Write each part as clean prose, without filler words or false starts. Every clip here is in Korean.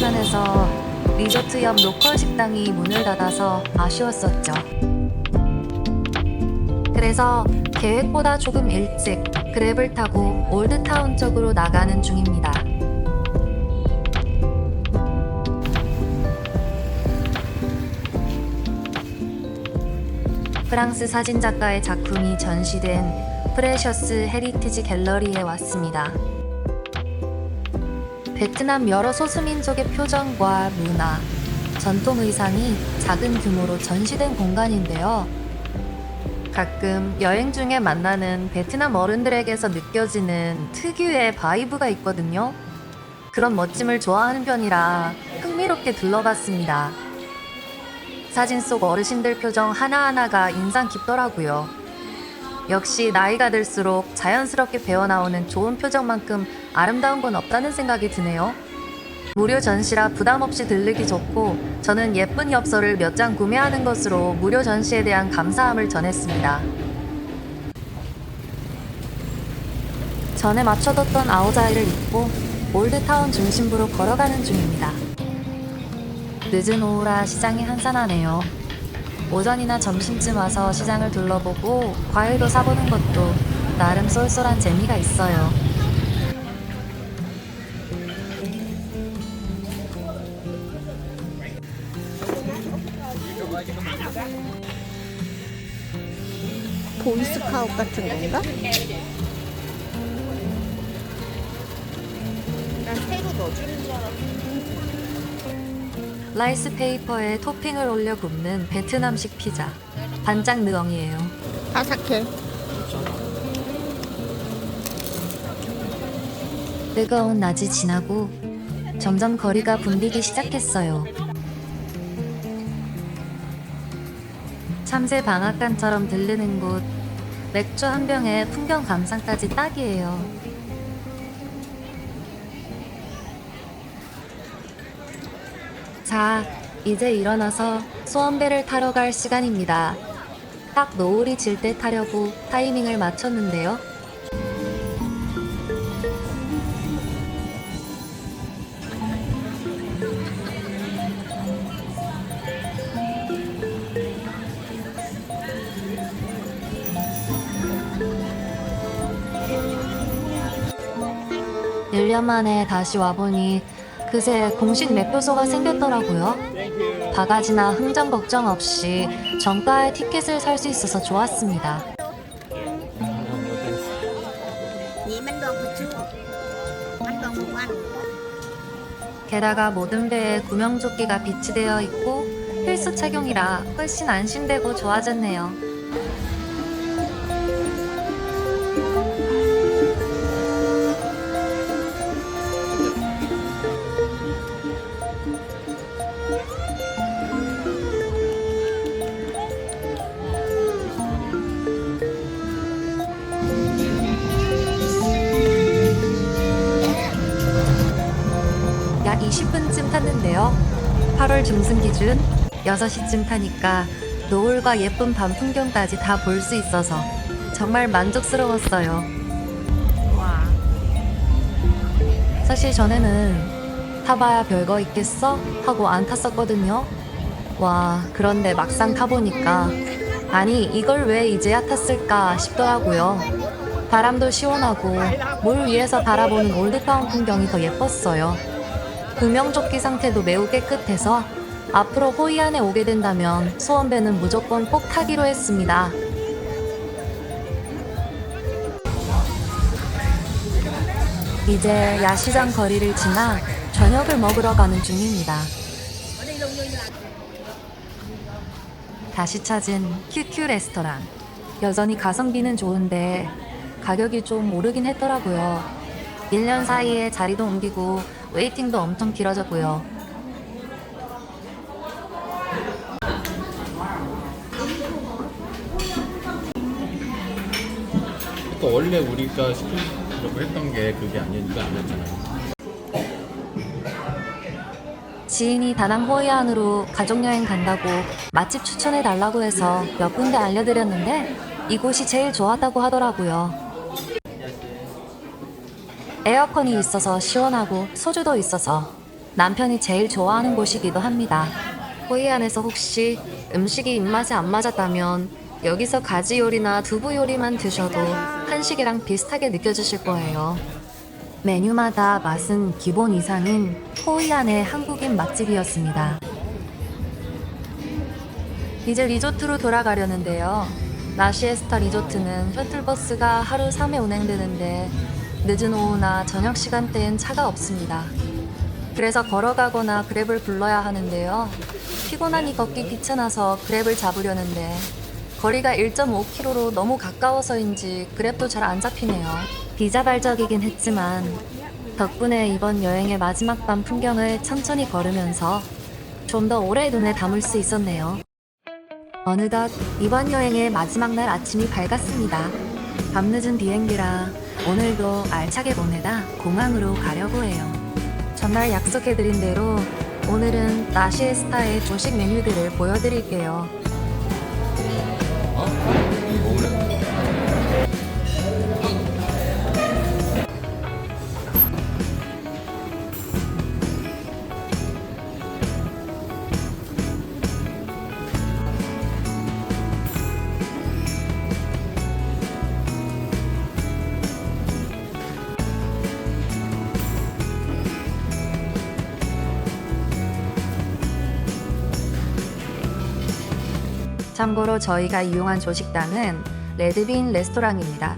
불편해서 리조트 옆 로컬 식당이 문을 닫아서 아쉬웠었죠. 그래서 계획보다 조금 일찍 그랩을 타고 올드타운 쪽으로 나가는 중입니다. 프랑스 사진작가의 작품이 전시된 프레셔스 헤리티지 갤러리에 왔습니다. 베트남 여러 소수민족의 표정과 문화, 전통 의상이 작은 규모로 전시된 공간인데요. 가끔 여행 중에 만나는 베트남 어른들에게서 느껴지는 특유의 바이브가 있거든요. 그런 멋짐을 좋아하는 편이라 흥미롭게 둘러봤습니다. 사진 속 어르신들 표정 하나하나가 인상 깊더라고요. 역시 나이가 들수록 자연스럽게 배어나오는 좋은 표정만큼 아름다운 건 없다는 생각이 드네요. 무료 전시라 부담 없이 들르기 좋고 저는 예쁜 엽서를 몇 장 구매하는 것으로 무료 전시에 대한 감사함을 전했습니다. 전에 맞춰뒀던 아우자이를 입고 올드타운 중심부로 걸어가는 중입니다. 늦은 오후라 시장이 한산하네요. 오전이나 점심쯤 와서 시장을 둘러보고 과일도 사보는 것도 나름 쏠쏠한 재미가 있어요. 보이스카웃 같은 건가? 난 새로 넣어주는 줄 알았는데. 라이스 페이퍼에 토핑을 올려 굽는 베트남식 피자. 반짝 느엉이에요. 바삭해. 뜨거운 낮이 지나고 점점 거리가 붐비기 시작했어요. 참새 방앗간처럼 들르는 곳, 맥주 한 병에 풍경 감상까지 딱이에요. 자, 이제 일어나서 소원배를 타러 갈 시간입니다. 딱 노을이 질 때 타려고 타이밍을 맞췄는데요. 일 년 만에 다시 와보니 그새 공식 매표소가 생겼더라고요. 바가지나 흥정 걱정 없이 정가의 티켓을 살 수 있어서 좋았습니다. 게다가 모든 배에 구명조끼가 비치되어 있고 필수 착용이라 훨씬 안심되고 좋아졌네요. 약 20분쯤 탔는데요. 8월 중순 기준 6시쯤 타니까 노을과 예쁜 밤 풍경까지 다 볼 수 있어서 정말 만족스러웠어요. 사실 전에는 타봐야 별거 있겠어? 하고 안 탔었거든요. 와, 그런데 막상 타보니까 아니 이걸 왜 이제야 탔을까 싶더라고요. 바람도 시원하고 물 위에서 바라보는 올드타운 풍경이 더 예뻤어요. 구명조끼 상태도 매우 깨끗해서 앞으로 호이안에 오게 된다면 소원배는 무조건 꼭 타기로 했습니다. 이제 야시장 거리를 지나 저녁을 먹으러 가는 중입니다. 다시 찾은 QQ 레스토랑. 여전히 가성비는 좋은데 가격이 좀 오르긴 했더라고요. 1년 사이에 자리도 옮기고 웨이팅도 엄청 길어졌고요. 그러니까 원래 우리가 시키려고 했던 게 그게 아니었잖아요. 지인이 다낭 호이안으로 가족여행 간다고 맛집 추천해달라고 해서 몇 군데 알려드렸는데 이곳이 제일 좋았다고 하더라고요. 에어컨이 있어서 시원하고 소주도 있어서 남편이 제일 좋아하는 곳이기도 합니다. 호이안에서 혹시 음식이 입맛에 안 맞았다면 여기서 가지 요리나 두부 요리만 드셔도 한식이랑 비슷하게 느껴지실 거예요. 메뉴마다 맛은 기본 이상인 호이안의 한국인 맛집이었습니다. 이제 리조트로 돌아가려는데요. 라시에스타 리조트는 셔틀버스가 하루 3회 운행되는데 늦은 오후나 저녁 시간대엔 차가 없습니다. 그래서 걸어가거나 그랩을 불러야 하는데요. 피곤하니 걷기 귀찮아서 그랩을 잡으려는데 거리가 1.5km로 너무 가까워서인지 그랩도 잘 안 잡히네요. 비자발적이긴 했지만 덕분에 이번 여행의 마지막 밤 풍경을 천천히 걸으면서 좀 더 오래 눈에 담을 수 있었네요. 어느덧 이번 여행의 마지막 날 아침이 밝았습니다. 밤늦은 비행기라 오늘도 알차게 보내다 공항으로 가려고 해요. 전날 약속해드린 대로 오늘은 라시에스타의 조식 메뉴들을 보여드릴게요. 참고로 저희가 이용한 조식당은 레드빈 레스토랑입니다.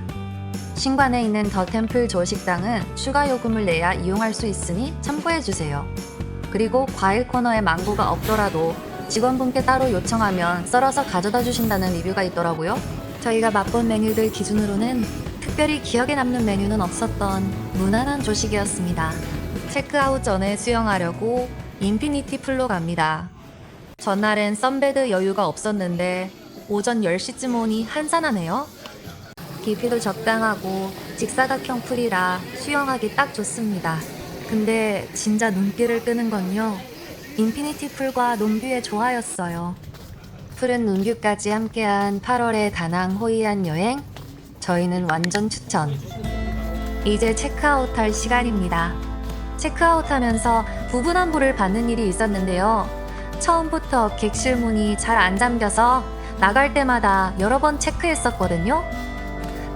신관에 있는 더 템플 조식당은 추가 요금을 내야 이용할 수 있으니 참고해주세요. 그리고 과일 코너에 망고가 없더라도 직원분께 따로 요청하면 썰어서 가져다 주신다는 리뷰가 있더라고요. 저희가 맛본 메뉴들 기준으로는 특별히 기억에 남는 메뉴는 없었던 무난한 조식이었습니다. 체크아웃 전에 수영하려고 인피니티 풀로 갑니다. 전날엔 선베드 여유가 없었는데 오전 10시쯤 오니 한산하네요. 깊이도 적당하고 직사각형 풀이라 수영하기 딱 좋습니다. 근데 진짜 눈길을 끄는 건요. 인피니티 풀과 논뷰의 조화였어요. 푸른 논뷰까지 함께한 8월의 다낭 호이안 여행, 저희는 완전 추천. 이제 체크아웃할 시간입니다. 체크아웃하면서 부분환불을 받는 일이 있었는데요. 처음부터 객실 문이 잘 안 잠겨서 나갈 때마다 여러 번 체크했었거든요.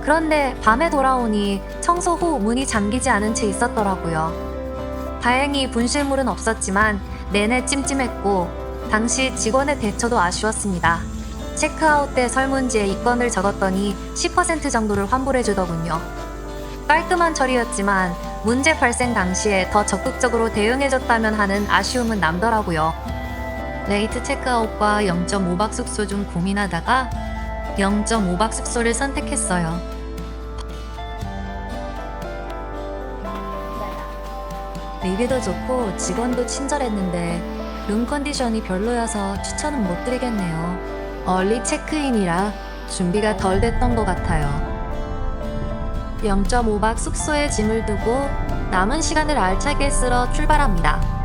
그런데 밤에 돌아오니 청소 후 문이 잠기지 않은 채 있었더라고요. 다행히 분실물은 없었지만 내내 찜찜했고 당시 직원의 대처도 아쉬웠습니다. 체크아웃 때 설문지에 입건을 적었더니 10% 정도를 환불해주더군요. 깔끔한 처리였지만 문제 발생 당시에 더 적극적으로 대응해줬다면 하는 아쉬움은 남더라고요. 레이트 체크아웃과 0.5박 숙소 중 고민하다가 0.5박 숙소를 선택했어요. 리뷰도 좋고 직원도 친절했는데 룸 컨디션이 별로여서 추천은 못 드리겠네요. 얼리 체크인이라 준비가 덜 됐던 것 같아요. 0.5박 숙소에 짐을 두고 남은 시간을 알차게 쓸어 출발합니다.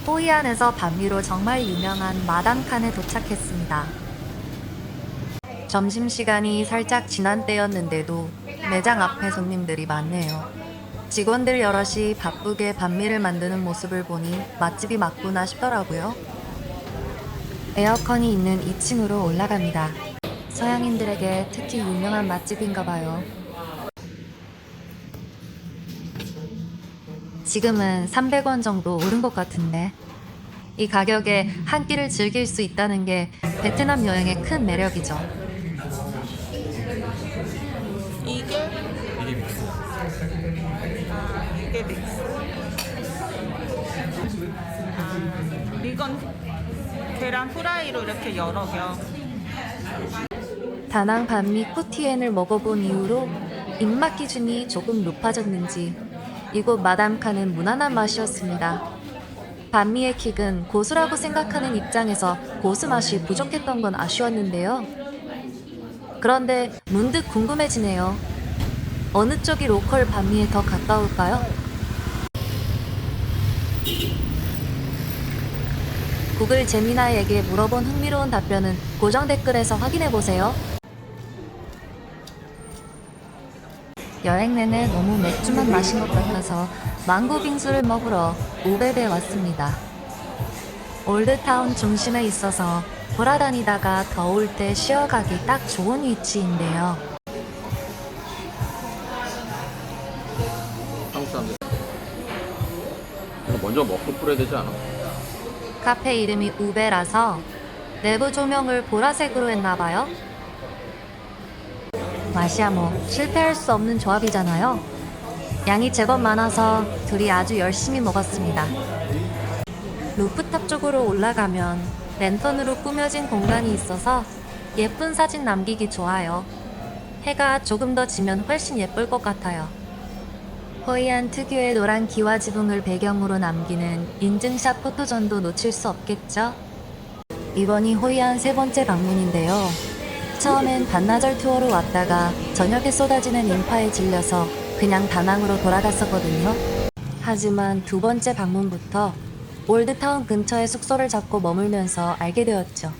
호이안에서 밤위로 정말 유명한 마담칸에 도착했습니다. 점심시간이 살짝 지난 때였는데도 매장 앞에 손님들이 많네요. 직원들 여럿이 바쁘게 반미를 만드는 모습을 보니 맛집이 맞구나 싶더라고요. 에어컨이 있는 2층으로 올라갑니다. 서양인들에게 특히 유명한 맛집인가 봐요. 지금은 300원 정도 오른 것 같은데 이 가격에 한 끼를 즐길 수 있다는 게 베트남 여행의 큰 매력이죠. 이게 믹스. 이게 믹스. 이건 계란 후라이로 이렇게 여러 개. 다낭 반미 코티엔을 먹어본 이후로 입맛 기준이 조금 높아졌는지 이곳 마담칸은 무난한 맛이었습니다. 반미의 킥은 고수라고 생각하는 입장에서 고수 맛이 부족했던 건 아쉬웠는데요. 그런데 문득 궁금해지네요. 어느 쪽이 로컬 반미에 더 가까울까요? 구글 제미나이에게 물어본 흥미로운 답변은 고정 댓글에서 확인해보세요. 여행 내내 너무 맥주만 마신 것 같아서 망고 빙수를 먹으러 우베베에 왔습니다. 올드타운 중심에 있어서 돌아다니다가 더울 때 쉬어가기 딱 좋은 위치인데요. 한국 사람들. 이거 먼저 먹고 뿌려야 되지 않아? 카페 이름이 우베라서 내부 조명을 보라색으로 했나봐요. 맛이야 뭐 실패할 수 없는 조합이잖아요. 양이 제법 많아서 둘이 아주 열심히 먹었습니다. 루프탑 쪽으로 올라가면 랜턴으로 꾸며진 공간이 있어서 예쁜 사진 남기기 좋아요. 해가 조금 더 지면 훨씬 예쁠 것 같아요. 호이안 특유의 노란 기와 지붕을 배경으로 남기는 인증샷 포토전도 놓칠 수 없겠죠? 이번이 호이안 세 번째 방문인데요. 처음엔 반나절 투어로 왔다가 저녁에 쏟아지는 인파에 질려서 그냥 다낭으로 돌아갔었거든요. 하지만 두 번째 방문부터 올드타운 근처에 숙소를 잡고 머물면서 알게 되었죠.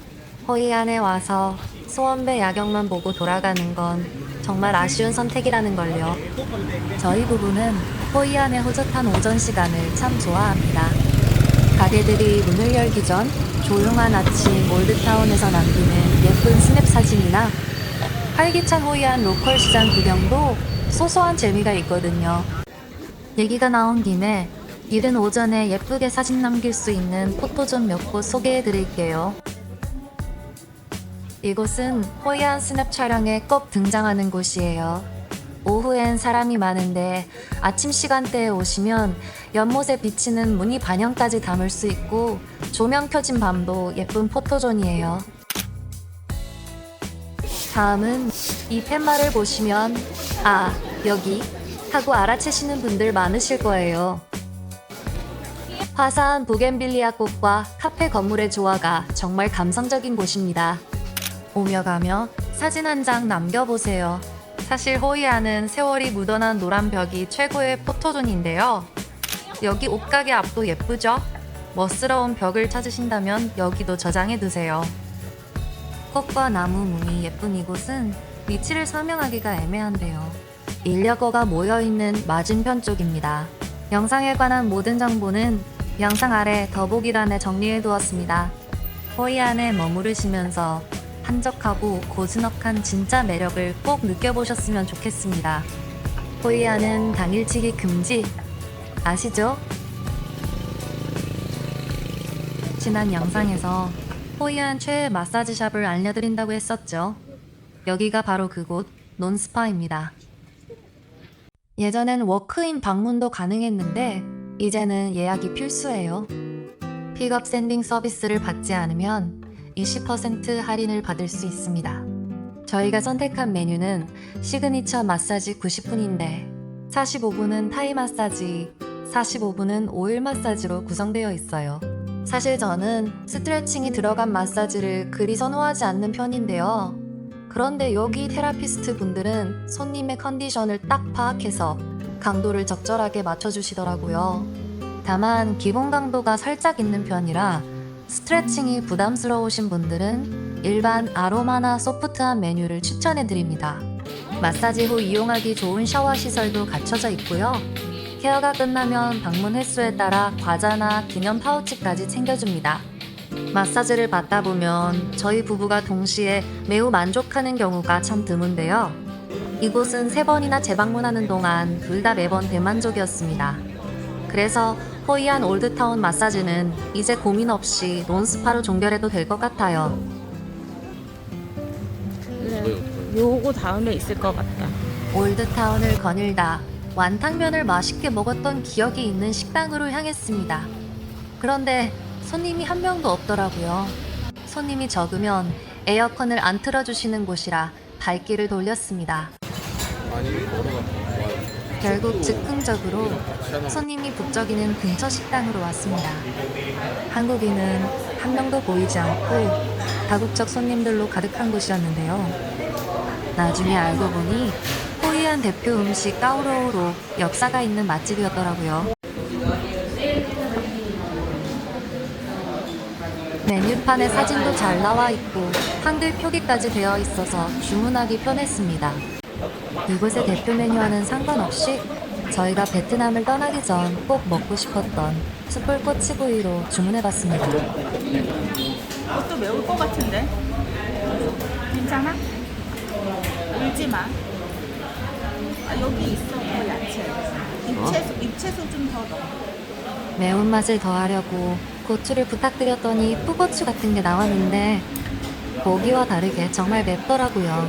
호이안에 와서 소원배 야경만 보고 돌아가는 건 정말 아쉬운 선택이라는 걸요. 저희 부부는 호이안의 호젓한 오전 시간을 참 좋아합니다. 가게들이 문을 열기 전 조용한 아침 올드타운에서 남기는 예쁜 스냅 사진이나 활기찬 호이안 로컬 시장 구경도 소소한 재미가 있거든요. 얘기가 나온 김에 이른 오전에 예쁘게 사진 남길 수 있는 포토존 몇 곳 소개해 드릴게요. 이곳은 호이안 스냅 촬영에 꼭 등장하는 곳이에요. 오후엔 사람이 많은데 아침 시간대에 오시면 연못에 비치는 무늬 반영까지 담을 수 있고 조명 켜진 밤도 예쁜 포토존이에요. 다음은 이 팻말을 보시면 아, 여기 하고 알아채시는 분들 많으실 거예요. 화사한 부겐빌리아 꽃과 카페 건물의 조화가 정말 감성적인 곳입니다. 오며 가며 사진 한 장 남겨보세요. 사실 호이안은 세월이 묻어난 노란 벽이 최고의 포토존인데요. 여기 옷가게 앞도 예쁘죠? 멋스러운 벽을 찾으신다면 여기도 저장해두세요. 꽃과 나무 무늬 예쁜 이곳은 위치를 설명하기가 애매한데요. 인력거가 모여있는 맞은편 쪽입니다. 영상에 관한 모든 정보는 영상 아래 더보기란에 정리해두었습니다. 호이안에 머무르시면서 한적하고 고즈넉한 진짜 매력을 꼭 느껴보셨으면 좋겠습니다. 호이안은 당일치기 금지 아시죠? 지난 영상에서 호이안 최애 마사지샵을 알려드린다고 했었죠. 여기가 바로 그곳 논스파입니다. 예전엔 워크인 방문도 가능했는데 이제는 예약이 필수예요. 픽업 샌딩 서비스를 받지 않으면 20% 할인을 받을 수 있습니다. 저희가 선택한 메뉴는 시그니처 마사지 90분인데 45분은 타이 마사지, 45분은 오일 마사지로 구성되어 있어요. 사실 저는 스트레칭이 들어간 마사지를 그리 선호하지 않는 편인데요. 그런데 여기 테라피스트 분들은 손님의 컨디션을 딱 파악해서 강도를 적절하게 맞춰주시더라고요. 다만 기본 강도가 살짝 있는 편이라 스트레칭이 부담스러우신 분들은 일반 아로마나 소프트한 메뉴를 추천해드립니다. 마사지 후 이용하기 좋은 샤워 시설도 갖춰져 있고요. 케어가 끝나면 방문 횟수에 따라 과자나 기념 파우치까지 챙겨줍니다. 마사지를 받다 보면 저희 부부가 동시에 매우 만족하는 경우가 참 드문데요. 이곳은 3번이나 재방문하는 동안 둘 다 매번 대만족이었습니다. 그래서 호이안 올드타운 마사지는 이제 고민 없이 논스파로 종결해도 될 것 같아요. 요거 다음에 있을 것 같다. 올드타운을 거닐다 완탕면을 맛있게 먹었던 기억이 있는 식당으로 향했습니다. 그런데 손님이 한 명도 없더라고요. 손님이 적으면 에어컨을 안 틀어주시는 곳이라 발길을 돌렸습니다. 아니 걸어가. 결국 즉흥적으로 손님이 북적이는 근처 식당으로 왔습니다. 한국인은 한 명도 보이지 않고 다국적 손님들로 가득한 곳이었는데요. 나중에 알고 보니 호이안 대표 음식 까오로우로 역사가 있는 맛집이었더라고요. 메뉴판에 사진도 잘 나와 있고 한글 표기까지 되어 있어서 주문하기 편했습니다. 이곳의 대표 메뉴와는 상관없이 저희가 베트남을 떠나기 전 꼭 먹고 싶었던 숯불 꼬치구이로 주문해봤습니다. 그것도 매울 것 같은데? 괜찮아? 울지 마. 아, 여기 있어. 그 야채. 잎채소 좀 더 넣어. 매운맛을 더하려고 고추를 부탁드렸더니 푸고추 같은 게 나왔는데 보기와 다르게 정말 맵더라고요.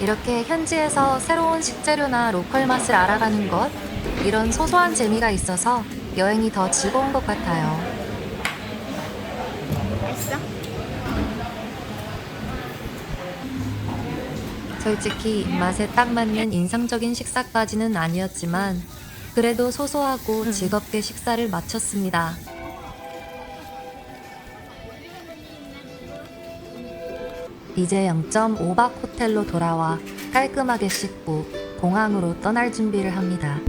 이렇게 현지에서 새로운 식재료나 로컬 맛을 알아가는 것, 이런 소소한 재미가 있어서 여행이 더 즐거운 것 같아요. 맛있어? 솔직히 입맛에 딱 맞는 인상적인 식사까지는 아니었지만 그래도 소소하고 즐겁게 식사를 마쳤습니다. 이제 0.5박 호텔로 돌아와 깔끔하게 씻고 공항으로 떠날 준비를 합니다.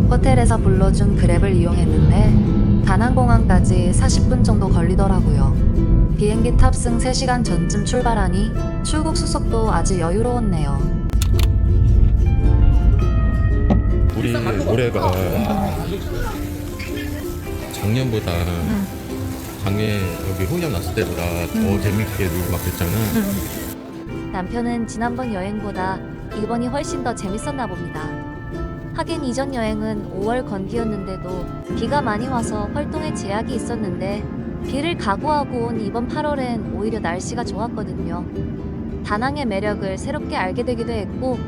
호텔에서 불러준 그랩을 이용했는데 다낭공항까지 40분 정도 걸리더라고요. 비행기 탑승 3시간 전쯤 출발하니 출국 수속도 아주 여유로웠네요. 우리 올해가 작년보다 작년 여기 호이안 왔을 때보다 더 재밌게 놀고 막 그랬잖아. 남편은 지난번 여행보다 이번이 훨씬 더 재밌었나 봅니다. 하긴 이전 여행은 5월 건기였는데도 비가 많이 와서 활동에 제약이 있었는데 비를 각오하고 온 이번 8월엔 오히려 날씨가 좋았거든요. 다낭의 매력을 새롭게 알게 되기도 했고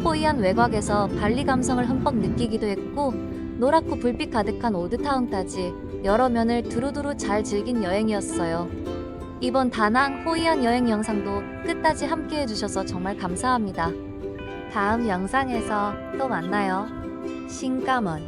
호이안 외곽에서 발리 감성을 흠뻑 느끼기도 했고 노랗고 불빛 가득한 올드타운까지 여러 면을 두루두루 잘 즐긴 여행이었어요. 이번 다낭 호이안 여행 영상도 끝까지 함께 해주셔서 정말 감사합니다. 다음 영상에서 또 만나요. 신까먼